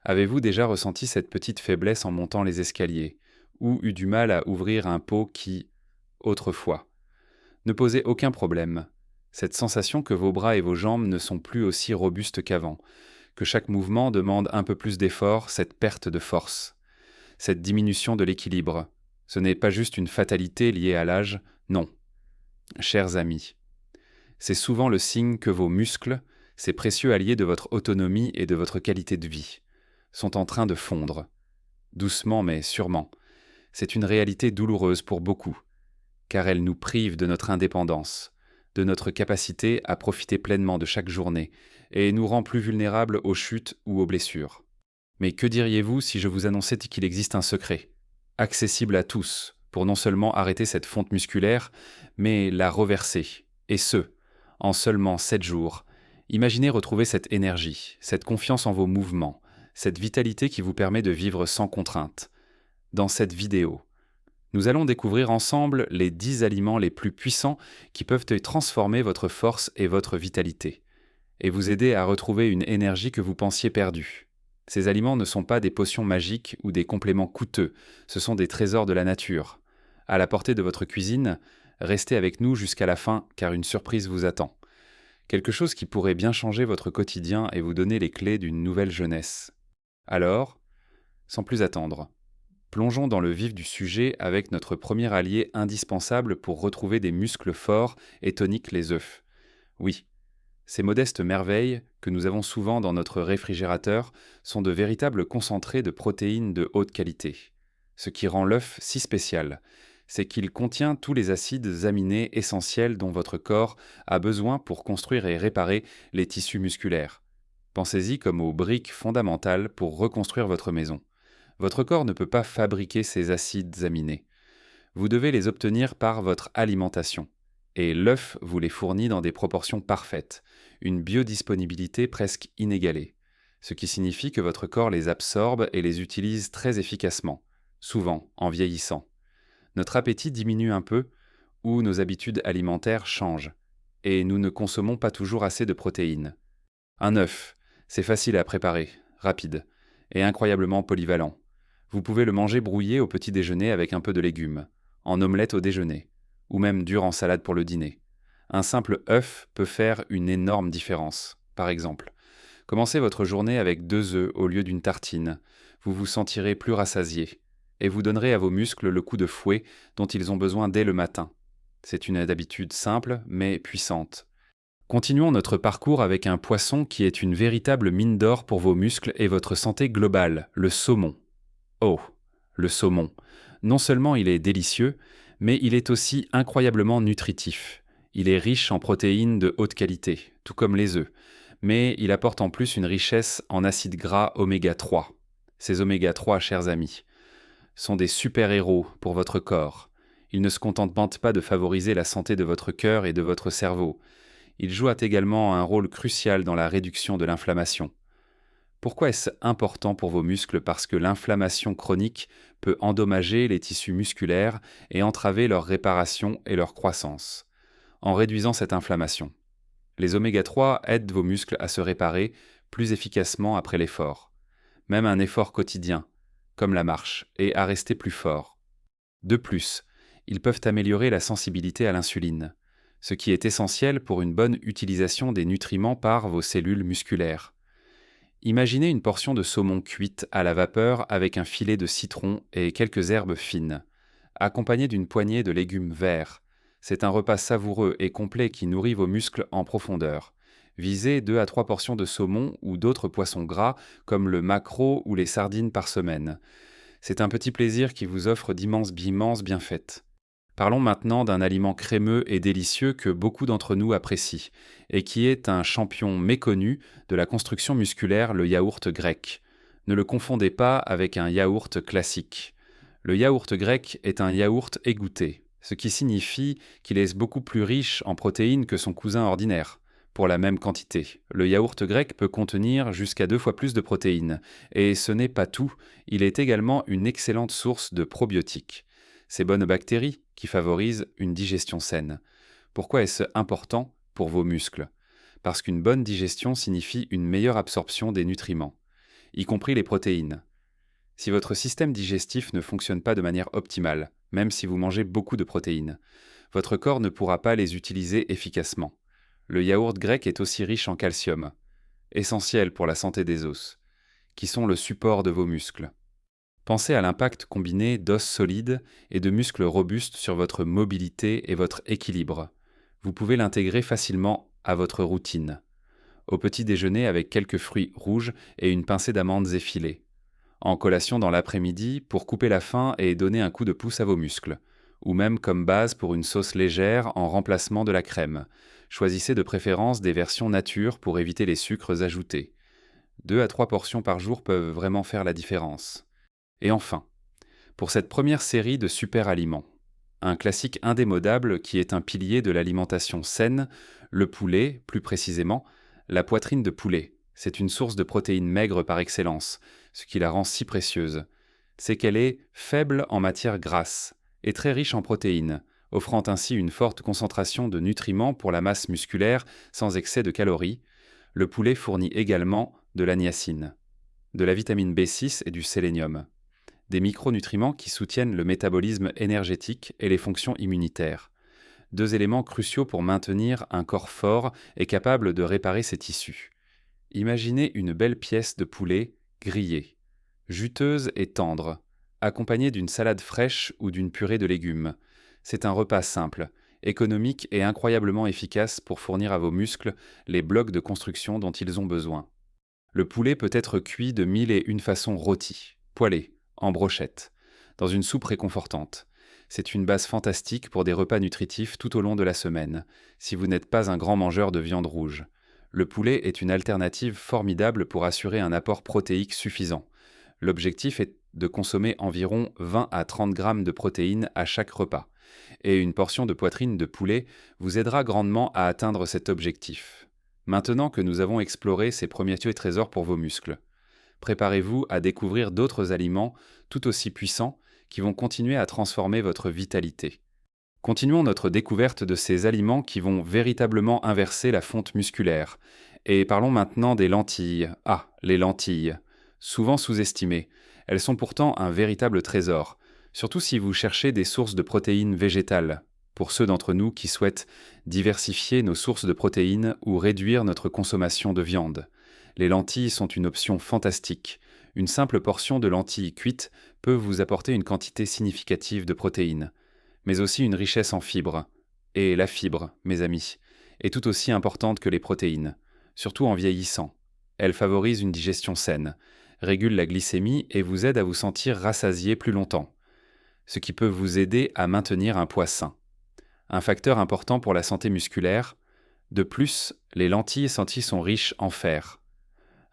Avez-vous déjà ressenti cette petite faiblesse en montant les escaliers, ou eu du mal à ouvrir un pot qui, autrefois, ne posait aucun problème? Cette sensation que vos bras et vos jambes ne sont plus aussi robustes qu'avant, que chaque mouvement demande un peu plus d'effort, cette perte de force, cette diminution de l'équilibre. Ce n'est pas juste une fatalité liée à l'âge, non. Chers amis, c'est souvent le signe que vos muscles, ces précieux alliés de votre autonomie et de votre qualité de vie, sont en train de fondre. Doucement mais sûrement. C'est une réalité douloureuse pour beaucoup, car elle nous prive de notre indépendance, de notre capacité à profiter pleinement de chaque journée, et nous rend plus vulnérables aux chutes ou aux blessures. Mais que diriez-vous si je vous annonçais qu'il existe un secret, accessible à tous, pour non seulement arrêter cette fonte musculaire, mais la reverser, et ce, en seulement 7 jours. Imaginez retrouver cette énergie, cette confiance en vos mouvements, cette vitalité qui vous permet de vivre sans contrainte. Dans cette vidéo, nous allons découvrir ensemble les 10 aliments les plus puissants qui peuvent transformer votre force et votre vitalité, et vous aider à retrouver une énergie que vous pensiez perdue. Ces aliments ne sont pas des potions magiques ou des compléments coûteux, ce sont des trésors de la nature. À la portée de votre cuisine, restez avec nous jusqu'à la fin car une surprise vous attend. Quelque chose qui pourrait bien changer votre quotidien et vous donner les clés d'une nouvelle jeunesse. Alors, sans plus attendre, plongeons dans le vif du sujet avec notre premier allié indispensable pour retrouver des muscles forts et toniques, les œufs. Oui, ces modestes merveilles, que nous avons souvent dans notre réfrigérateur, sont de véritables concentrés de protéines de haute qualité. Ce qui rend l'œuf si spécial, c'est qu'il contient tous les acides aminés essentiels dont votre corps a besoin pour construire et réparer les tissus musculaires. Pensez-y comme aux briques fondamentales pour reconstruire votre maison. Votre corps ne peut pas fabriquer ces acides aminés. Vous devez les obtenir par votre alimentation. Et l'œuf vous les fournit dans des proportions parfaites, une biodisponibilité presque inégalée, ce qui signifie que votre corps les absorbe et les utilise très efficacement, souvent en vieillissant. Notre appétit diminue un peu, ou nos habitudes alimentaires changent, et nous ne consommons pas toujours assez de protéines. Un œuf, c'est facile à préparer, rapide, et incroyablement polyvalent. Vous pouvez le manger brouillé au petit déjeuner avec un peu de légumes, en omelette au déjeuner, ou même dur en salade pour le dîner. Un simple œuf peut faire une énorme différence. Par exemple, commencez votre journée avec 2 œufs au lieu d'une tartine. Vous vous sentirez plus rassasié, et vous donnerez à vos muscles le coup de fouet dont ils ont besoin dès le matin. C'est une habitude simple, mais puissante. Continuons notre parcours avec un poisson qui est une véritable mine d'or pour vos muscles et votre santé globale, le saumon. Oh, le saumon. Non seulement il est délicieux, mais il est aussi incroyablement nutritif. Il est riche en protéines de haute qualité, tout comme les œufs, mais il apporte en plus une richesse en acides gras oméga 3. Ces oméga 3, chers amis, sont des super-héros pour votre corps. Ils ne se contentent pas de favoriser la santé de votre cœur et de votre cerveau. Ils jouent également un rôle crucial dans la réduction de l'inflammation. Pourquoi est-ce important pour vos muscles? Parce que l'inflammation chronique peut endommager les tissus musculaires et entraver leur réparation et leur croissance. En réduisant cette inflammation, les oméga 3 aident vos muscles à se réparer plus efficacement après l'effort, même un effort quotidien, comme la marche, et à rester plus fort. De plus, ils peuvent améliorer la sensibilité à l'insuline, ce qui est essentiel pour une bonne utilisation des nutriments par vos cellules musculaires. Imaginez une portion de saumon cuite à la vapeur avec un filet de citron et quelques herbes fines, accompagné d'une poignée de légumes verts. C'est un repas savoureux et complet qui nourrit vos muscles en profondeur. Visez 2 à 3 portions de saumon ou d'autres poissons gras comme le maquereau ou les sardines par semaine. C'est un petit plaisir qui vous offre d'immenses bienfaits. Parlons maintenant d'un aliment crémeux et délicieux que beaucoup d'entre nous apprécient, et qui est un champion méconnu de la construction musculaire, le yaourt grec. Ne le confondez pas avec un yaourt classique. Le yaourt grec est un yaourt égoutté, ce qui signifie qu'il est beaucoup plus riche en protéines que son cousin ordinaire. Pour la même quantité, le yaourt grec peut contenir jusqu'à 2 fois plus de protéines. Et ce n'est pas tout, il est également une excellente source de probiotiques. Ces bonnes bactéries qui favorisent une digestion saine. Pourquoi est-ce important pour vos muscles? Parce qu'une bonne digestion signifie une meilleure absorption des nutriments. y compris les protéines. Si votre système digestif ne fonctionne pas de manière optimale, même si vous mangez beaucoup de protéines, votre corps ne pourra pas les utiliser efficacement. Le yaourt grec est aussi riche en calcium, essentiel pour la santé des os, qui sont le support de vos muscles. Pensez à l'impact combiné d'os solides et de muscles robustes sur votre mobilité et votre équilibre. Vous pouvez l'intégrer facilement à votre routine. Au petit déjeuner avec quelques fruits rouges et une pincée d'amandes effilées. En collation dans l'après-midi pour couper la faim et donner un coup de pouce à vos muscles. Ou même comme base pour une sauce légère en remplacement de la crème. Choisissez de préférence des versions nature pour éviter les sucres ajoutés. 2 à 3 portions par jour peuvent vraiment faire la différence. Et enfin, pour cette première série de super aliments, un classique indémodable qui est un pilier de l'alimentation saine, le poulet, plus précisément, la poitrine de poulet. C'est une source de protéines maigres par excellence, ce qui la rend si précieuse. C'est qu'elle est faible en matière grasse et très riche en protéines, offrant ainsi une forte concentration de nutriments pour la masse musculaire sans excès de calories. Le poulet fournit également de la niacine, de la vitamine B6 et du sélénium, des micronutriments qui soutiennent le métabolisme énergétique et les fonctions immunitaires. 2 éléments cruciaux pour maintenir un corps fort et capable de réparer ses tissus. Imaginez une belle pièce de poulet grillée, juteuse et tendre, accompagnée d'une salade fraîche ou d'une purée de légumes. C'est un repas simple, économique et incroyablement efficace pour fournir à vos muscles les blocs de construction dont ils ont besoin. Le poulet peut être cuit de 1001 façons rôti, poêlé, en brochette, dans une soupe réconfortante. C'est une base fantastique pour des repas nutritifs tout au long de la semaine, si vous n'êtes pas un grand mangeur de viande rouge. Le poulet est une alternative formidable pour assurer un apport protéique suffisant. L'objectif est de consommer environ 20 à 30 grammes de protéines à chaque repas, et une portion de poitrine de poulet vous aidera grandement à atteindre cet objectif. Maintenant que nous avons exploré ces premiers trésors pour vos muscles, préparez-vous à découvrir d'autres aliments tout aussi puissants qui vont continuer à transformer votre vitalité. Continuons notre découverte de ces aliments qui vont véritablement inverser la fonte musculaire. Et parlons maintenant des lentilles. Ah, les lentilles. Souvent sous-estimées. Elles sont pourtant un véritable trésor, surtout si vous cherchez des sources de protéines végétales. Pour ceux d'entre nous qui souhaitent diversifier nos sources de protéines ou réduire notre consommation de viande. Les lentilles sont une option fantastique. Une simple portion de lentilles cuites peut vous apporter une quantité significative de protéines, mais aussi une richesse en fibres. Et la fibre, mes amis, est tout aussi importante que les protéines, surtout en vieillissant. Elle favorise une digestion saine, régule la glycémie et vous aide à vous sentir rassasié plus longtemps, ce qui peut vous aider à maintenir un poids sain. Un facteur important pour la santé musculaire. De plus, les lentilles senties sont riches en fer,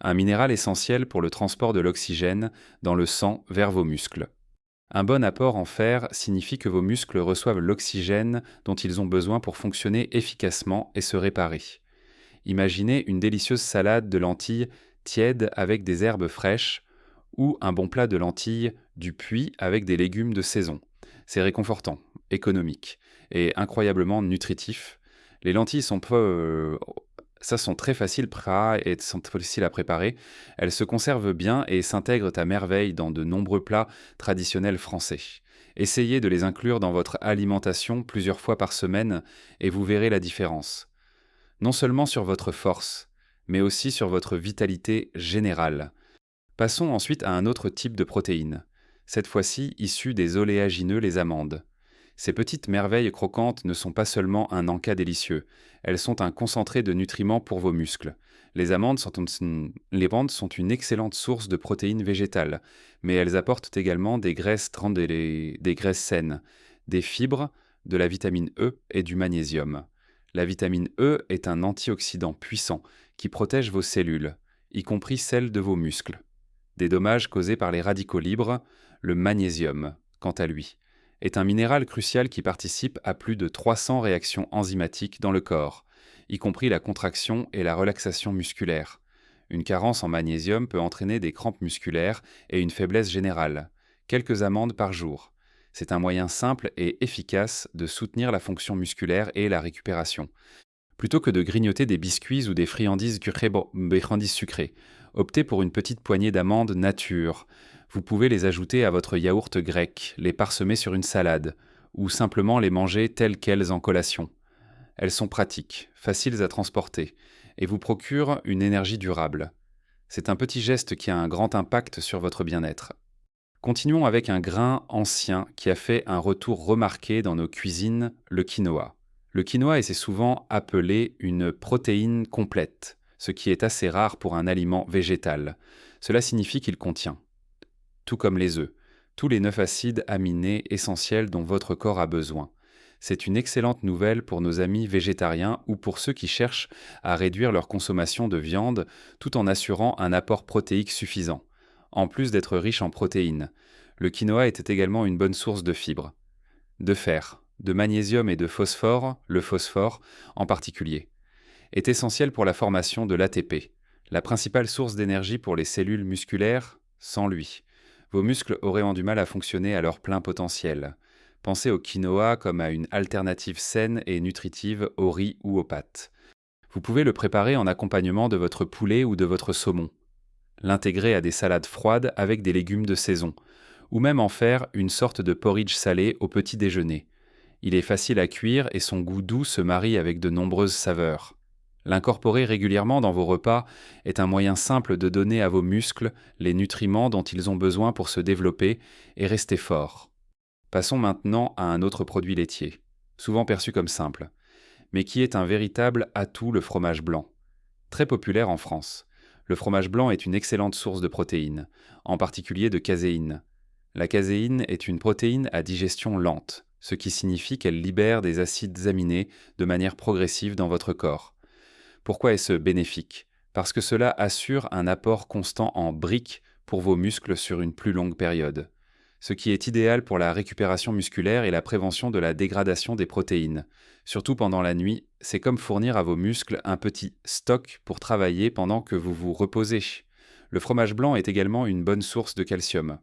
un minéral essentiel pour le transport de l'oxygène dans le sang vers vos muscles. Un bon apport en fer signifie que vos muscles reçoivent l'oxygène dont ils ont besoin pour fonctionner efficacement et se réparer. Imaginez une délicieuse salade de lentilles tiède avec des herbes fraîches ou un bon plat de lentilles du puits avec des légumes de saison. C'est réconfortant, économique et incroyablement nutritif. Les lentilles sont très faciles à préparer. Elles se conservent bien et s'intègrent à merveille dans de nombreux plats traditionnels français. Essayez de les inclure dans votre alimentation plusieurs fois par semaine et vous verrez la différence. Non seulement sur votre force, mais aussi sur votre vitalité générale. Passons ensuite à un autre type de protéines, cette fois-ci issues des oléagineux, les amandes. Ces petites merveilles croquantes ne sont pas seulement un encas délicieux, elles sont un concentré de nutriments pour vos muscles. Les amandes sont une excellente source de protéines végétales, mais elles apportent également des graisses saines, des fibres, de la vitamine E et du magnésium. La vitamine E est un antioxydant puissant qui protège vos cellules, y compris celles de vos muscles, des dommages causés par les radicaux libres. Le magnésium, quant à lui, est un minéral crucial qui participe à plus de 300 réactions enzymatiques dans le corps, y compris la contraction et la relaxation musculaire. Une carence en magnésium peut entraîner des crampes musculaires et une faiblesse générale. Quelques amandes par jour. C'est un moyen simple et efficace de soutenir la fonction musculaire et la récupération. Plutôt que de grignoter des biscuits ou des friandises sucrées, Optez pour une petite poignée d'amandes nature. Vous pouvez les ajouter à votre yaourt grec, les parsemer sur une salade, ou simplement les manger telles quelles en collation. Elles sont pratiques, faciles à transporter, et vous procurent une énergie durable. C'est un petit geste qui a un grand impact sur votre bien-être. Continuons avec un grain ancien qui a fait un retour remarqué dans nos cuisines, le quinoa. Le quinoa est souvent appelé une protéine complète, ce qui est assez rare pour un aliment végétal. Cela signifie qu'il contient, tout comme les œufs, tous les 9 acides aminés essentiels dont votre corps a besoin. C'est une excellente nouvelle pour nos amis végétariens ou pour ceux qui cherchent à réduire leur consommation de viande tout en assurant un apport protéique suffisant. En plus d'être riche en protéines, le quinoa était également une bonne source de fibres, de fer, de magnésium et de phosphore, le phosphore en particulier, est essentiel pour la formation de l'ATP, la principale source d'énergie pour les cellules musculaires. Sans lui, vos muscles auraient du mal à fonctionner à leur plein potentiel. Pensez au quinoa comme à une alternative saine et nutritive au riz ou aux pâtes. Vous pouvez le préparer en accompagnement de votre poulet ou de votre saumon, l'intégrer à des salades froides avec des légumes de saison, ou même en faire une sorte de porridge salé au petit déjeuner. Il est facile à cuire et son goût doux se marie avec de nombreuses saveurs. L'incorporer régulièrement dans vos repas est un moyen simple de donner à vos muscles les nutriments dont ils ont besoin pour se développer et rester forts. Passons maintenant à un autre produit laitier, souvent perçu comme simple, mais qui est un véritable atout, le fromage blanc. Très populaire en France, le fromage blanc est une excellente source de protéines, en particulier de caséine. La caséine est une protéine à digestion lente, ce qui signifie qu'elle libère des acides aminés de manière progressive dans votre corps. Pourquoi est-ce bénéfique ? Parce que cela assure un apport constant en briques pour vos muscles sur une plus longue période, ce qui est idéal pour la récupération musculaire et la prévention de la dégradation des protéines. Surtout pendant la nuit, c'est comme fournir à vos muscles un petit stock pour travailler pendant que vous vous reposez. Le fromage blanc est également une bonne source de calcium,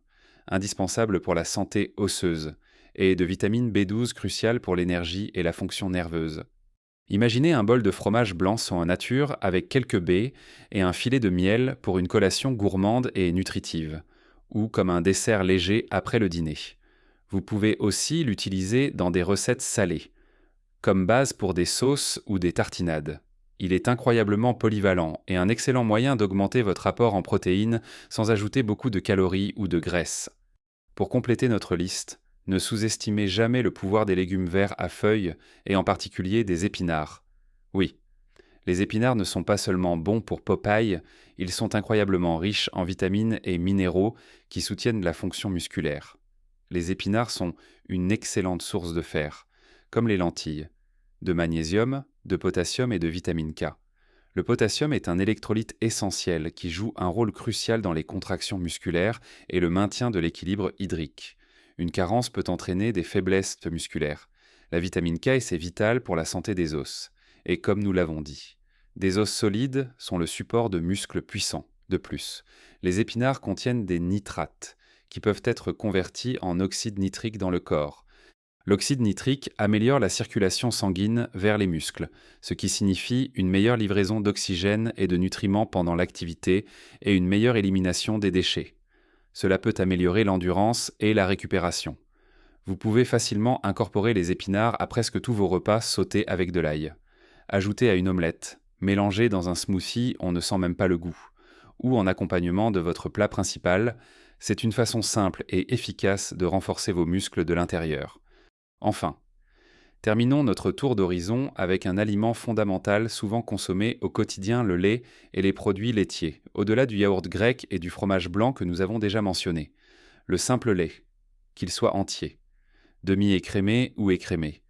indispensable pour la santé osseuse, et de vitamine B12 cruciale pour l'énergie et la fonction nerveuse. Imaginez un bol de fromage blanc sans nature avec quelques baies et un filet de miel pour une collation gourmande et nutritive, ou comme un dessert léger après le dîner. Vous pouvez aussi l'utiliser dans des recettes salées, comme base pour des sauces ou des tartinades. Il est incroyablement polyvalent et un excellent moyen d'augmenter votre apport en protéines sans ajouter beaucoup de calories ou de graisse. Pour compléter notre liste, ne sous-estimez jamais le pouvoir des légumes verts à feuilles et en particulier des épinards. Oui, les épinards ne sont pas seulement bons pour Popeye, ils sont incroyablement riches en vitamines et minéraux qui soutiennent la fonction musculaire. Les épinards sont une excellente source de fer, comme les lentilles, de magnésium, de potassium et de vitamine K. Le potassium est un électrolyte essentiel qui joue un rôle crucial dans les contractions musculaires et le maintien de l'équilibre hydrique. Une carence peut entraîner des faiblesses musculaires. La vitamine K est vitale pour la santé des os. Et comme nous l'avons dit, des os solides sont le support de muscles puissants. De plus, les épinards contiennent des nitrates, qui peuvent être convertis en oxyde nitrique dans le corps. L'oxyde nitrique améliore la circulation sanguine vers les muscles, ce qui signifie une meilleure livraison d'oxygène et de nutriments pendant l'activité et une meilleure élimination des déchets. Cela peut améliorer l'endurance et la récupération. Vous pouvez facilement incorporer les épinards à presque tous vos repas sautés avec de l'ail. Ajoutez à une omelette, mélangez dans un smoothie, on ne sent même pas le goût, ou en accompagnement de votre plat principal. C'est une façon simple et efficace de renforcer vos muscles de l'intérieur. Enfin, terminons notre tour d'horizon avec un aliment fondamental souvent consommé au quotidien, le lait et les produits laitiers, au-delà du yaourt grec et du fromage blanc que nous avons déjà mentionné. Le simple lait, qu'il soit entier, demi-écrémé ou écrémé,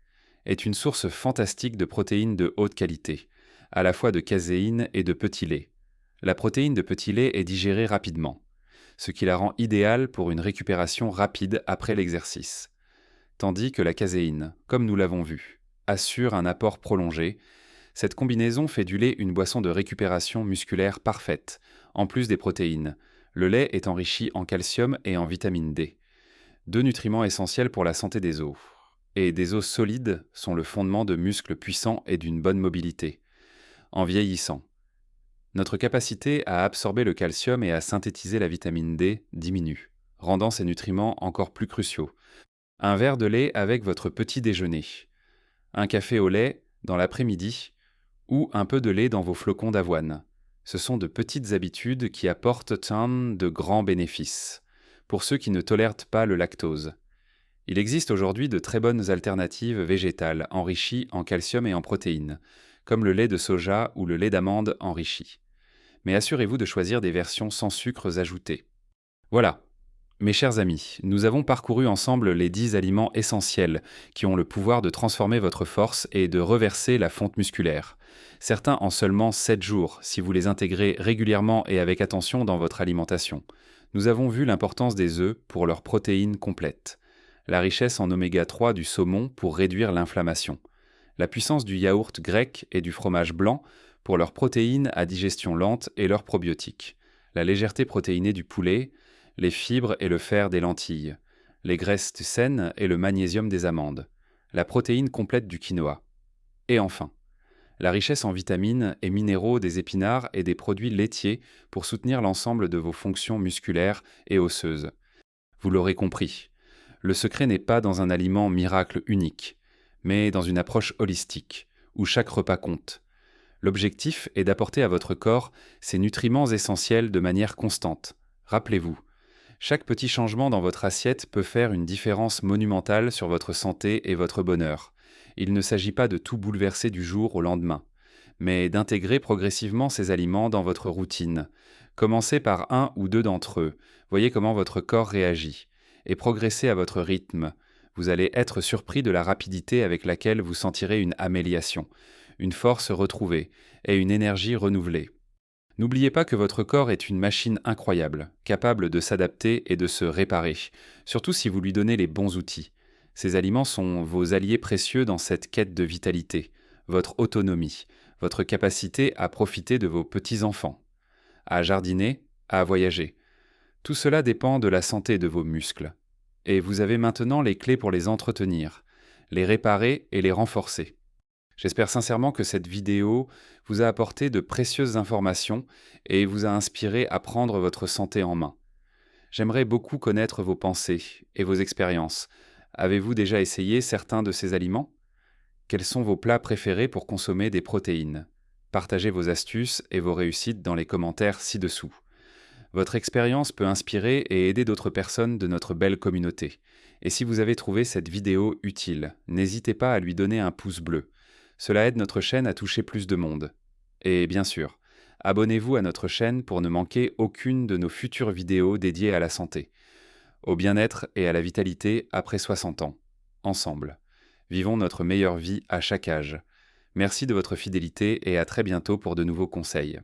est une source fantastique de protéines de haute qualité, à la fois de caséine et de petit lait. La protéine de petit lait est digérée rapidement, ce qui la rend idéale pour une récupération rapide après l'exercice. Tandis que la caséine, comme nous l'avons vu, assure un apport prolongé. Cette combinaison fait du lait une boisson de récupération musculaire parfaite, en plus des protéines. Le lait est enrichi en calcium et en vitamine D, deux nutriments essentiels pour la santé des os. Et des os solides sont le fondement de muscles puissants et d'une bonne mobilité. En vieillissant, notre capacité à absorber le calcium et à synthétiser la vitamine D diminue, rendant ces nutriments encore plus cruciaux. Un verre de lait avec votre petit déjeuner, un café au lait dans l'après-midi ou un peu de lait dans vos flocons d'avoine. Ce sont de petites habitudes qui apportent de grands bénéfices pour ceux qui ne tolèrent pas le lactose. Il existe aujourd'hui de très bonnes alternatives végétales enrichies en calcium et en protéines, comme le lait de soja ou le lait d'amande enrichi. Mais assurez-vous de choisir des versions sans sucres ajoutés. Voilà, mes chers amis, nous avons parcouru ensemble les 10 aliments essentiels qui ont le pouvoir de transformer votre force et de reverser la fonte musculaire. Certains en seulement 7 jours, si vous les intégrez régulièrement et avec attention dans votre alimentation. Nous avons vu l'importance des œufs pour leurs protéines complètes, la richesse en oméga 3 du saumon pour réduire l'inflammation, la puissance du yaourt grec et du fromage blanc pour leurs protéines à digestion lente et leurs probiotiques, la légèreté protéinée du poulet, les fibres et le fer des lentilles, les graisses saines et le magnésium des amandes, la protéine complète du quinoa. Et enfin, la richesse en vitamines et minéraux des épinards et des produits laitiers pour soutenir l'ensemble de vos fonctions musculaires et osseuses. Vous l'aurez compris, le secret n'est pas dans un aliment miracle unique, mais dans une approche holistique, où chaque repas compte. L'objectif est d'apporter à votre corps ces nutriments essentiels de manière constante. Rappelez-vous, chaque petit changement dans votre assiette peut faire une différence monumentale sur votre santé et votre bonheur. Il ne s'agit pas de tout bouleverser du jour au lendemain, mais d'intégrer progressivement ces aliments dans votre routine. Commencez par un ou deux d'entre eux, voyez comment votre corps réagit, et progressez à votre rythme. Vous allez être surpris de la rapidité avec laquelle vous sentirez une amélioration, une force retrouvée et une énergie renouvelée. N'oubliez pas que votre corps est une machine incroyable, capable de s'adapter et de se réparer, surtout si vous lui donnez les bons outils. Ces aliments sont vos alliés précieux dans cette quête de vitalité, votre autonomie, votre capacité à profiter de vos petits-enfants, à jardiner, à voyager. Tout cela dépend de la santé de vos muscles. Et vous avez maintenant les clés pour les entretenir, les réparer et les renforcer. J'espère sincèrement que cette vidéo vous a apporté de précieuses informations et vous a inspiré à prendre votre santé en main. J'aimerais beaucoup connaître vos pensées et vos expériences. Avez-vous déjà essayé certains de ces aliments ? Quels sont vos plats préférés pour consommer des protéines ? Partagez vos astuces et vos réussites dans les commentaires ci-dessous. Votre expérience peut inspirer et aider d'autres personnes de notre belle communauté. Et si vous avez trouvé cette vidéo utile, n'hésitez pas à lui donner un pouce bleu. Cela aide notre chaîne à toucher plus de monde. Et bien sûr, abonnez-vous à notre chaîne pour ne manquer aucune de nos futures vidéos dédiées à la santé, au bien-être et à la vitalité après 60 ans. Ensemble, vivons notre meilleure vie à chaque âge. Merci de votre fidélité et à très bientôt pour de nouveaux conseils.